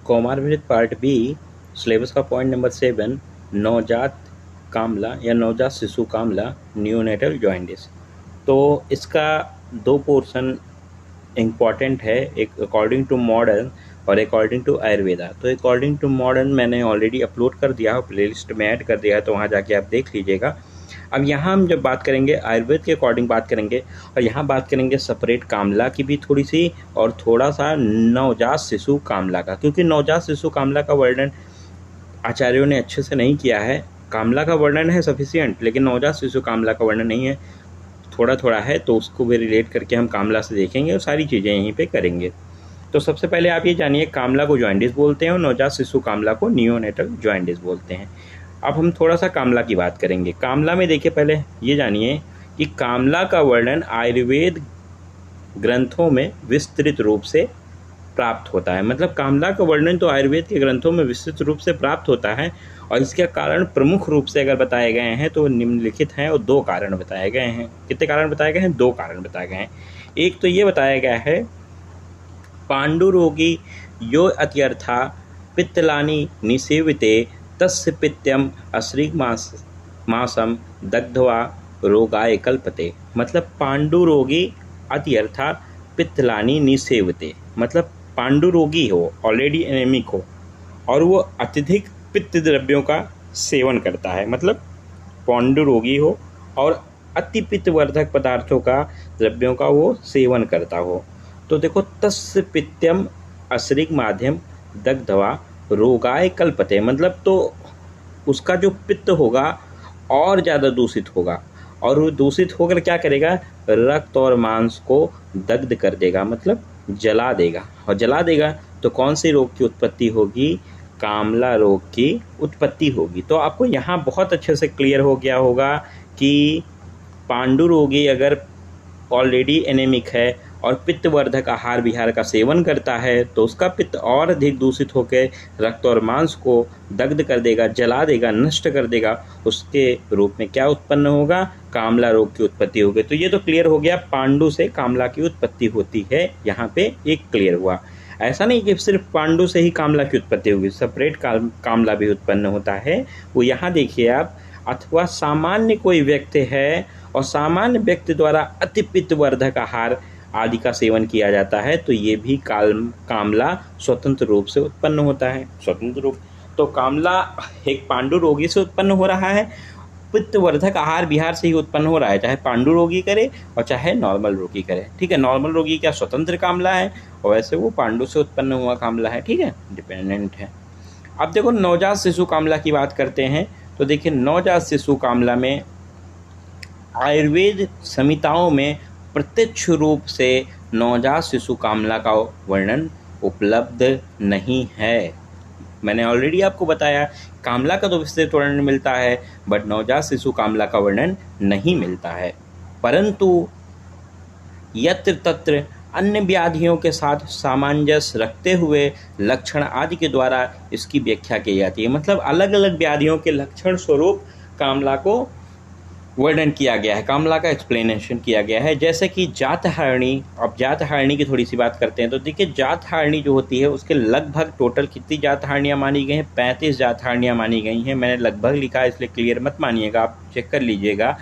कोमारबिड part B, syllabus का point number 7, नवजात कामला या नवजात शिशु कामला, न्यूनेटल जॉइंडिस। तो इसका 2 पोर्शन इम्पॉर्टेंट है, एक अकॉर्डिंग टू मॉडर्न और अकॉर्डिंग टू आयुर्वेदा। तो अकॉर्डिंग टू मॉडर्न मैंने ऑलरेडी अपलोड कर दिया है, प्लेलिस्ट में ऐड कर दिया है, तो वहाँ जाके आप देख लीजिएगा। अब यहाँ हम जब बात करेंगे आयुर्वेद के अकॉर्डिंग बात करेंगे, और यहाँ बात करेंगे सेपरेट कामला की भी थोड़ी सी, और थोड़ा सा नवजात शिशु कामला का, क्योंकि नवजात शिशु कामला का वर्णन आचार्यों ने अच्छे से नहीं किया है। कामला का वर्णन है सफिशिएंट, लेकिन नवजात शिशु कामला का वर्णन नहीं है, थोड़ा थोड़ा है, तो उसको भी रिलेट करके हम कामला से देखेंगे और सारी चीज़ें यहीं पे करेंगे। तो सबसे पहले आप ये जानिए, कामला को जॉइंडिस बोलते हैं और नवजात शिशु कामला को नियोनेटल जॉइंडिस बोलते हैं। अब हम थोड़ा सा कामला की बात करेंगे। कामला में देखिए, पहले ये जानिए कि कामला का वर्णन आयुर्वेद ग्रंथों में विस्तृत रूप से प्राप्त होता है। मतलब कामला का वर्णन तो आयुर्वेद के ग्रंथों में विस्तृत रूप से प्राप्त होता है, और इसके कारण प्रमुख रूप से अगर बताए गए हैं तो निम्नलिखित हैं, और 2 कारण बताए गए हैं। कितने कारण बताए गए हैं? 2 कारण बताए गए हैं। एक तो ये बताया गया है, पांडुरोगी यो अत्यर्था पित्तलानि निसेविते तस्य पित्यम अश्रिग मासम दग्ध्वा रोगाय कल्पते। मतलब पांडुरोगी अत्यर्था पित्तलानि निसेवते, मतलब पांडुरोगी हो, ऑलरेडी एनेमिक हो, और वो अत्यधिक पित्त द्रव्यों का सेवन करता है, मतलब पांडुरोगी हो और अति पित्तवर्धक पदार्थों का, द्रव्यों का वो सेवन करता हो। तो देखो, तस्य पित्यम अश्रिग माध्यम दग्ध्वा रोगाय कल्पते, मतलब तो उसका जो पित्त होगा और ज़्यादा दूषित होगा, और वो दूषित होकर क्या करेगा? रक्त और मांस को दग्ध कर देगा, मतलब जला देगा। और जला देगा तो कौन सी रोग की उत्पत्ति होगी? कामला रोग की उत्पत्ति होगी। तो आपको यहाँ बहुत अच्छे से क्लियर हो गया होगा कि पांडु रोगी अगर ऑलरेडी एनेमिक है और पित्तवर्धक आहार विहार का सेवन करता है, तो उसका पित्त और अधिक दूषित होकर रक्त और मांस को दग्ध कर देगा, जला देगा, नष्ट कर देगा। उसके रूप में क्या उत्पन्न होगा? कामला रोग की उत्पत्ति होगी। तो ये तो क्लियर हो गया, पांडु से कामला की उत्पत्ति होती है, यहाँ पे एक क्लियर हुआ। ऐसा नहीं कि सिर्फ पांडु से ही कामला की उत्पत्ति होगी, सेपरेट कामला भी उत्पन्न होता है। वो यहाँ देखिए आप, अथवा सामान्य कोई व्यक्ति है और सामान्य व्यक्ति द्वारा अति पित्तवर्धक आहार आदि का सेवन किया जाता है, तो ये भी कामला स्वतंत्र रूप से उत्पन्न होता है। स्वतंत्र रूप तो कामला एक पांडु रोगी से उत्पन्न हो रहा है, पित्तवर्धक आहार विहार से ही उत्पन्न हो रहा है, चाहे पांडु रोगी करे और चाहे नॉर्मल रोगी करे। ठीक है, नॉर्मल रोगी क्या स्वतंत्र कामला है, और वैसे वो पांडु से उत्पन्न हुआ कामला है। ठीक है, डिपेंडेंट है। अब देखो, नवजात शिशु कामला की बात करते हैं। तो देखिए, नवजात शिशु कामला में आयुर्वेद संहिताओं में प्रत्यक्ष रूप से नवजात शिशु कामला का वर्णन उपलब्ध नहीं है। मैंने ऑलरेडी आपको बताया, कामला का तो विस्तृत वर्णन मिलता है, बट नवजात शिशु कामला का वर्णन नहीं मिलता है। परंतु यत्र तत्र अन्य व्याधियों के साथ सामंजस्य रखते हुए लक्षण आदि के द्वारा इसकी व्याख्या की जाती है। मतलब अलग अलग व्याधियों के लक्षण स्वरूप कामला को वर्णन किया गया है, कामला का एक्सप्लेनेशन किया गया है। जैसे कि जातहारणी। अब जातहारणी की थोड़ी सी बात करते हैं। तो देखिए, जातहारणी जो होती है उसके लगभग टोटल कितनी जातहारणियाँ मानी गई हैं? 35 जातहारणियाँ मानी गई हैं। मैंने लगभग लिखा है, इसलिए क्लियर मत मानिएगा, आप चेक कर लीजिएगा।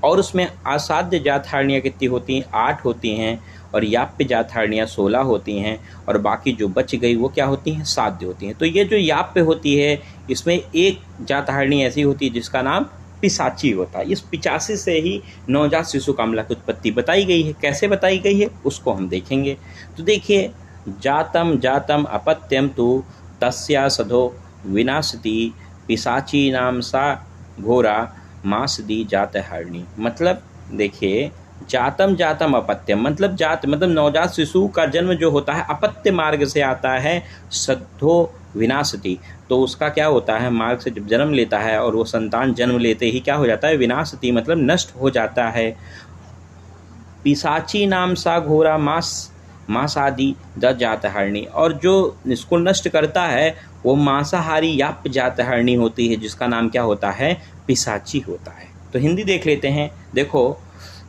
और उसमें असाध्य जातहारणियाँ कितनी होती हैं? 8 होती हैं, और याप्य जातहारणियाँ 16 होती हैं, और बाकी जो बच गई वो क्या होती हैं? साध्य होती हैं। तो ये जो याप्य होती है, इसमें एक जातहारणी ऐसी होती है जिसका नाम पिशाची होता है। इस पिचासी से ही नवजात शिशु कामला की उत्पत्ति बताई गई है। कैसे बताई गई है उसको हम देखेंगे। तो देखिए, जातम जातम अपत्यम तु तस्या सधो विनाशति पिशाची नाम सा घोरा मासदी जातहारणी। मतलब देखिए, जातम जातम अपत्यम, मतलब जात मतलब नवजात शिशु का जन्म जो होता है अपत्य मार्ग से आता है, सद्धो विनाशति, तो उसका क्या होता है? मार्ग से जब जन्म लेता है और वो संतान जन्म लेते ही क्या हो जाता है? विनाशति, मतलब नष्ट हो जाता है। पिशाची नाम सा घोरा मांस आदि द जातहारणी, और जो इसको नष्ट करता है वो मांसाहारी याप जातहारणी होती है, जिसका नाम क्या होता है? पिशाची होता है। तो हिंदी देख लेते हैं। देखो,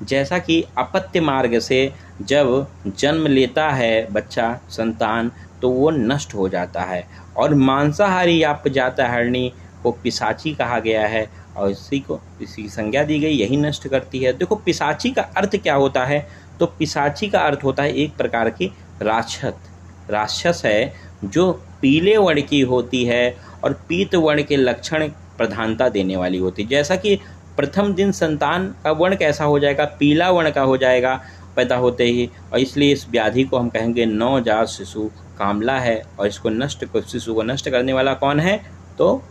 जैसा कि अपत्य मार्ग से जब जन्म लेता है बच्चा, संतान, तो वो नष्ट हो जाता है। और मांसाहारी या जातहरणी को पिशाची कहा गया है और इसी संज्ञा दी गई, यही नष्ट करती है। देखो पिशाची का अर्थ क्या होता है, तो पिशाची का अर्थ होता है एक प्रकार की राक्षस है जो पीले वर्ण की होती है और पीत वर्ण के लक्षण प्रधानता देने वाली होती है। जैसा कि प्रथम दिन संतान का वर्ण कैसा हो जाएगा, पीला वर्ण का हो जाएगा पैदा होते ही, और इसलिए इस व्याधि को हम कहेंगे नवजात शिशु कामला है। और इसको शिशु को नष्ट करने वाला कौन है, तो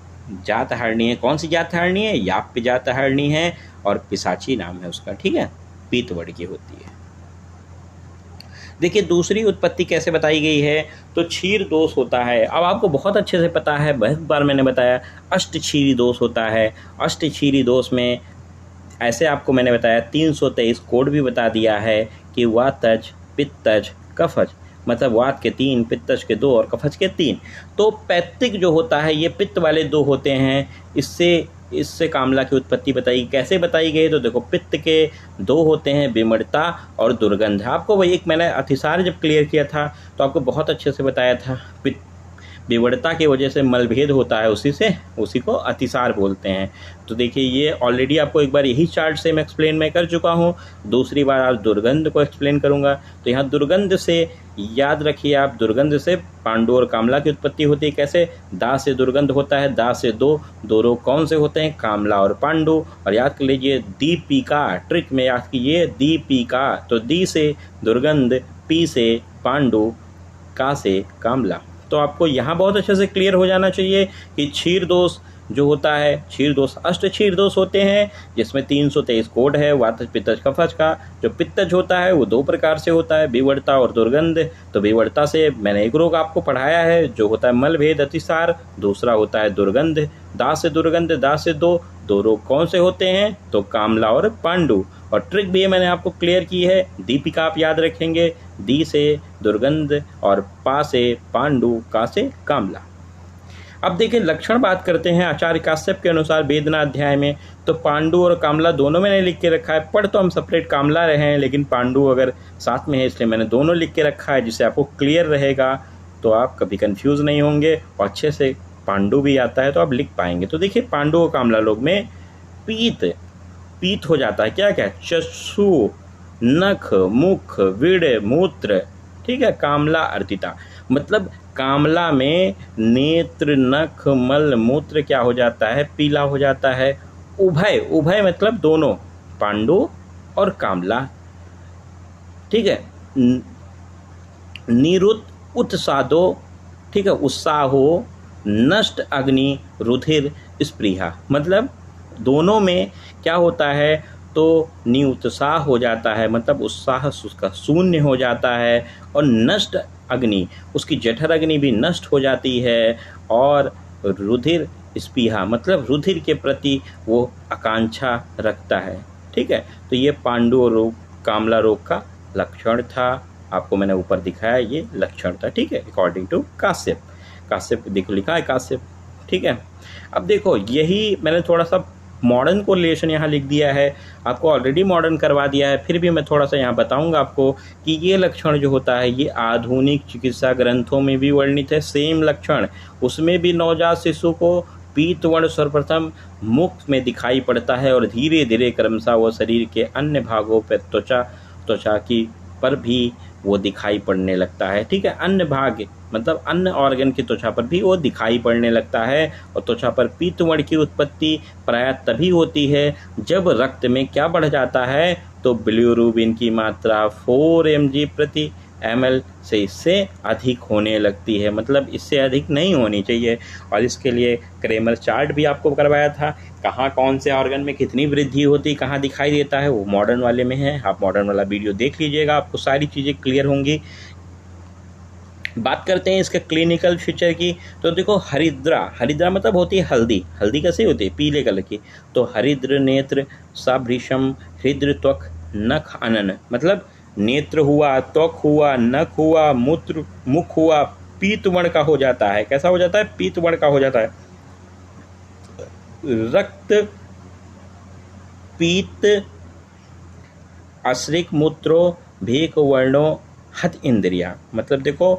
जातहरणी है। कौन सी जातहरणी है, याप्य जातहरणी है और पिशाची नाम है उसका, ठीक है, पीत वर्ण की होती है। देखिए दूसरी उत्पत्ति कैसे बताई गई है, तो क्षीर दोष होता है। अब आपको बहुत अच्छे से पता है, बहुत बार मैंने बताया, अष्ट क्षीरी दोष होता है। अष्ट क्षीरी दोष में ऐसे आपको मैंने बताया 323 कोड भी बता दिया है कि वातज, पित्तज, कफज, मतलब वात के 3, पित्तज के 2 और कफज के 3। तो पैतृक जो होता है ये पित्त वाले 2 होते हैं। इससे कामला की उत्पत्ति बताई। कैसे बताई गई, तो देखो पित्त के 2 होते हैं, विमृता और दुर्गंध। आपको वही एक मैंने अतिसार जब क्लियर किया था तो आपको बहुत अच्छे से बताया था, विवरता की वजह से मलभेद होता है, उसी को अतिसार बोलते हैं। तो देखिए ये ऑलरेडी आपको एक बार यही चार्ट से मैं एक्सप्लेन मैं कर चुका हूँ, दूसरी बार आज दुर्गंध को एक्सप्लेन करूँगा। तो यहाँ दुर्गंध से याद रखिए आप, दुर्गंध से पांडु और कामला की उत्पत्ति होती है। कैसे, दा से दुर्गंध होता है, दा से दो रोग कौन से होते हैं, कामला और पांडु। और याद कर लीजिए दीपिका, ट्रिक में याद कीजिए दीपिका, तो दी से दुर्गंध, पी से पांडु, का से कामला। तो आपको यहाँ बहुत अच्छे से क्लियर हो जाना चाहिए कि क्षीर दोष जो होता है, क्षीर दोष अष्ट क्षीर दोष होते हैं जिसमें 323 कोड है। वातज, पित्तज, कफज का जो पित्तज होता है वो 2 प्रकार से होता है, विवरता और दुर्गंध। तो विवरता से मैंने एक रोग आपको पढ़ाया है जो होता है मलभेद अतिसार, दूसरा होता है दुर्गंध। दा से दुर्गंध, दा से दो रोग कौन से होते हैं, तो कामला और पांडु। और ट्रिक भी मैंने आपको क्लियर की है, दीपिका आप याद रखेंगे, दी से दुर्गंध और पा से पांडु, का से कामला। अब देखिए लक्षण बात करते हैं आचार्य काश्यप के अनुसार वेदना अध्याय में। तो पांडु और कामला दोनों मैंने लिख के रखा है, पढ़ तो हम सेपरेट कामला रहे हैं लेकिन पांडु अगर साथ में है इसलिए मैंने दोनों लिख के रखा है, जिससे आपको क्लियर रहेगा तो आप कभी कंफ्यूज नहीं होंगे और अच्छे से पांडु भी आता है तो आप लिख पाएंगे। तो देखिए पांडु और कामला लोग में पीत हो जाता है, क्या क्या, चक्षु, नख, मुख, विड़, मूत्र, ठीक है। कामला अर्तिता, मतलब कामला में नेत्र, नख, मल, मूत्र क्या हो जाता है, पीला हो जाता है। उभय मतलब दोनों, पांडु और कामला, ठीक है। निरुत उत्सादो, ठीक है, उत्साहो, नष्ट अग्नि, रुधिर, स्पृहा, मतलब दोनों में क्या होता है, तो निरुत्साह हो जाता है, मतलब उत्साह उसका शून्य हो जाता है। और नष्ट अग्नि, उसकी जठर अग्नि भी नष्ट हो जाती है। और रुधिर स्पृहा, मतलब रुधिर के प्रति वो आकांक्षा रखता है, ठीक है। तो ये पांडु रोग, कामला रोग का लक्षण था, आपको मैंने ऊपर दिखाया ये लक्षण था, ठीक है, अकॉर्डिंग टू काश्यप देखो लिखा है काश्यप, ठीक है। अब देखो यही मैंने थोड़ा सा मॉडर्न को रिलेशन यहाँ लिख दिया है, आपको ऑलरेडी मॉडर्न करवा दिया है, फिर भी मैं थोड़ा सा यहाँ बताऊंगा आपको कि ये लक्षण जो होता है ये आधुनिक चिकित्सा ग्रंथों में भी वर्णित है। सेम लक्षण, उसमें भी नवजात शिशु को पीत वर्ण सर्वप्रथम मुख में दिखाई पड़ता है और धीरे धीरे क्रमशः वो शरीर के अन्य भागों पर त्वचा की पर भी वो दिखाई पड़ने लगता है, ठीक है। अन्य भाग मतलब अन्य ऑर्गन की त्वचा पर भी वो दिखाई पड़ने लगता है। और त्वचा पर पीत वर्ण की उत्पत्ति प्रायः तभी होती है जब रक्त में क्या बढ़ जाता है, तो बिलिरुबिन की मात्रा 4 mg/ml से इससे अधिक होने लगती है, मतलब इससे अधिक नहीं होनी चाहिए। और इसके लिए क्रेमर चार्ट भी आपको करवाया था, कहाँ कौन से ऑर्गन में कितनी वृद्धि होती, कहाँ दिखाई देता है, वो मॉडर्न वाले में है। आप मॉडर्न वाला वीडियो देख लीजिएगा, आपको सारी चीज़ें क्लियर होंगी। बात करते हैं इसके क्लिनिकल फीचर की। तो देखो हरिद्रा मतलब होती है हल्दी कैसे होती है, पीले कलर की। तो हरिद्र नेत्र, साभृशम, हृद्र, त्वक, नख, अनन, मतलब नेत्र हुआ, त्वक हुआ, नख हुआ, मूत्र, मुख हुआ, पीत वर्ण का हो जाता है। कैसा हो जाता है, पीत वर्ण का हो जाता है। रक्त, पीत, अश्रिक मूत्रो, भेक वर्णो, हत इंद्रिया, मतलब देखो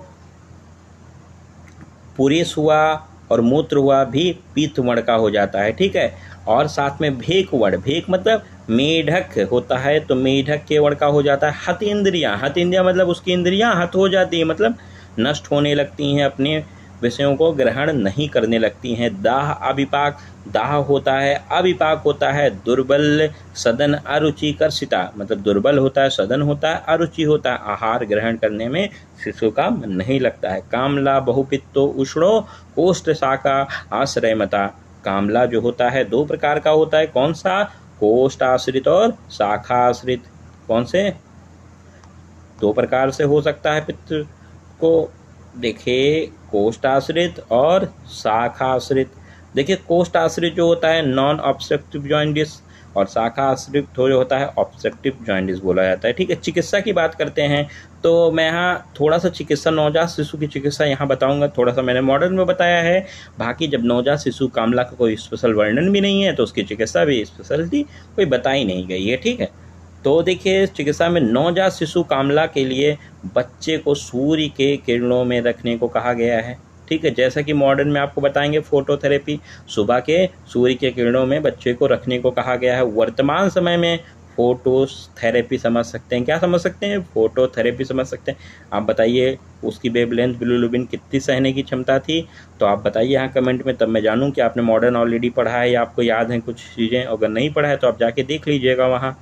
पुरेश हुआ और मूत्र हुआ भी पीत वर्ण का हो जाता है, ठीक है। और साथ में भेक वर्ण, भेक मतलब मेढक होता है तो मेढक के वर्ण का हो जाता है हत इंद्रियाँ। हत इंद्रियाँ मतलब उसकी इंद्रियाँ हत हो जाती है, मतलब नष्ट होने लगती हैं, अपने विषयों को ग्रहण नहीं करने लगती हैं। दाह अविपाक, दाह होता है, अविपाक होता है दुर्बल, सदन अरुचि कर्षिता, मतलब दुर्बल होता है, सदन होता है, अरुचि होता है, आहार ग्रहण करने में शिशु का मन नहीं लगता है। कामला बहुपित्तो उष्णो कोष्ठ शाखा आश्रयमता। कामला जो होता है दो प्रकार का होता है, कौन सा? कोष्ठ आश्रित और शाखा आश्रित। कौन से? दो प्रकार से हो सकता है पित्त को, देखिए कोष्ठ आश्रित और शाखा आश्रित। देखिए कोष्ठ आश्रित जो होता है नॉन ऑब्स्ट्रक्टिव जॉइंटिस, और शाखा आश्रित जो होता है ऑब्स्ट्रक्टिव जॉइंटिस बोला जाता है, ठीक है। चिकित्सा की बात करते हैं तो मैं यहाँ थोड़ा सा चिकित्सा, नवजात शिशु की चिकित्सा यहाँ बताऊंगा, थोड़ा सा मैंने मॉडर्न में बताया है। बाकी जब नवजात शिशु कामला का कोई स्पेशल वर्णन भी नहीं है तो उसकी चिकित्सा भी स्पेशलिटी कोई बताई नहीं गई है, ठीक है। तो देखिए चिकित्सा में नवजात शिशु कामला के लिए बच्चे को सूर्य के किरणों में रखने को कहा गया है, ठीक है। जैसा कि मॉडर्न में आपको बताएंगे फोटोथेरेपी, सुबह के सूर्य के किरणों में बच्चे को रखने को कहा गया है। वर्तमान समय में फोटोथेरेपी समझ सकते हैं, क्या समझ सकते हैं? फोटोथेरेपी समझ सकते हैं। आप बताइए उसकी वेवलेंथ बिलिरुबिन कितनी सहने की क्षमता थी, तो आप बताइए यहाँ कमेंट में, तब मैं जानूँ कि आपने मॉडर्न ऑलरेडी पढ़ा है या आपको याद है कुछ चीज़ें। अगर नहीं पढ़ा है तो आप जाके देख लीजिएगा, वहाँ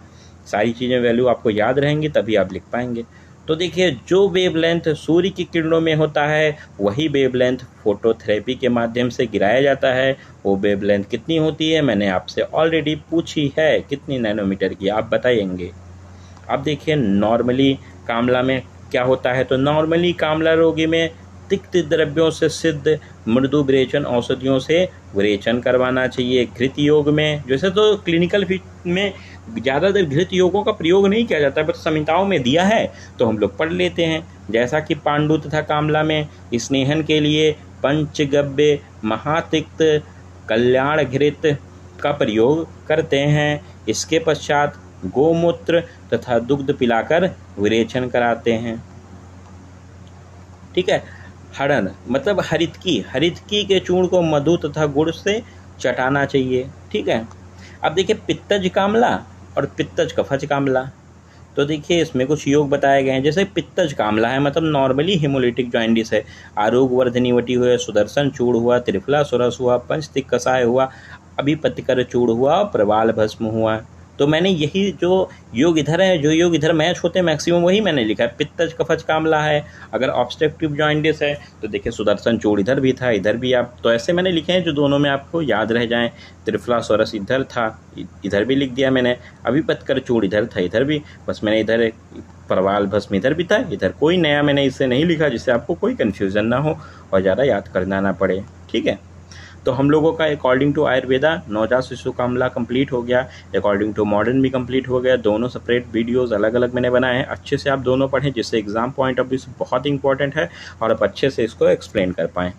सारी चीज़ें वैल्यू आपको याद रहेंगी, तभी आप लिख पाएंगे। तो देखिए जो वेवलेंथ सूर्य की किरणों में होता है वही वेवलेंथ फोटोथेरेपी के माध्यम से गिराया जाता है। वो वेवलेंथ कितनी होती है मैंने आपसे ऑलरेडी पूछी है, कितनी नैनोमीटर की, आप बताएंगे। अब देखिए नॉर्मली कामला में क्या होता है, तो नॉर्मली कामला रोगी में तिक्त द्रव्यों से सिद्ध मृदु विरेचन औषधियों से विरेचन करवाना चाहिए। घृत योग में, जैसे तो क्लिनिकल में ज़्यादातर घृत योगों का प्रयोग नहीं किया जाता, बट संहिताओं में दिया है तो हम लोग पढ़ लेते हैं। जैसा कि पांडु तथा कामला में स्नेहन के लिए पंचगव्य महातिक्त कल्याण घृत का प्रयोग करते हैं। इसके पश्चात गोमूत्र तथा दुग्ध पिलाकर विरेचन कराते हैं, ठीक है। हड़न मतलब हरितकी के चूर्ण को मधु तथा गुड़ से चटाना चाहिए, ठीक है। अब देखिए पित्तज कामला और पित्तज कफज कामला, तो देखिए इसमें कुछ योग बताए गए हैं। जैसे पित्तज कामला है मतलब नॉर्मली हेमोलिटिक जॉइंटिस है, आरोग्य वर्धनी वटी हुआ, सुदर्शन चूर्ण हुआ, त्रिफला सुरस हुआ, पंचतिक कषाय हुआ, अभिपतिकर चूर्ण हुआ, प्रवाल भस्म हुआ। तो मैंने यही जो योग इधर है, जो योग इधर मैच होते हैं मैक्सिमम वही मैंने लिखा है। पित्तज कफज कामला है, अगर ऑब्स्ट्रक्टिव जॉइंटिस है तो देखिए सुदर्शन चूर्ण इधर भी था, इधर भी, आप तो ऐसे मैंने लिखे हैं जो दोनों में आपको याद रह जाएं। त्रिफला सोरस इधर था, इधर भी लिख दिया मैंने, अभिपतिकर चूर्ण इधर था, इधर भी, बस मैंने इधर प्रवाल भस्म इधर भी था, इधर कोई नया मैंने इससे नहीं लिखा जिससे आपको कोई कन्फ्यूज़न ना हो और ज़्यादा याद करना ना पड़े, ठीक है। तो हम लोगों का अकॉर्डिंग टू आयुर्वेदा नवजात शिशु कामला कंप्लीट हो गया, अकॉर्डिंग टू मॉडर्न भी कंप्लीट हो गया। दोनों सेपरेट वीडियोस अलग अलग मैंने बनाए हैं, अच्छे से आप दोनों पढ़ें जिससे एग्जाम पॉइंट ऑफ व्यू से बहुत इंपॉर्टेंट है और आप अच्छे से इसको एक्सप्लेन कर पाएँ।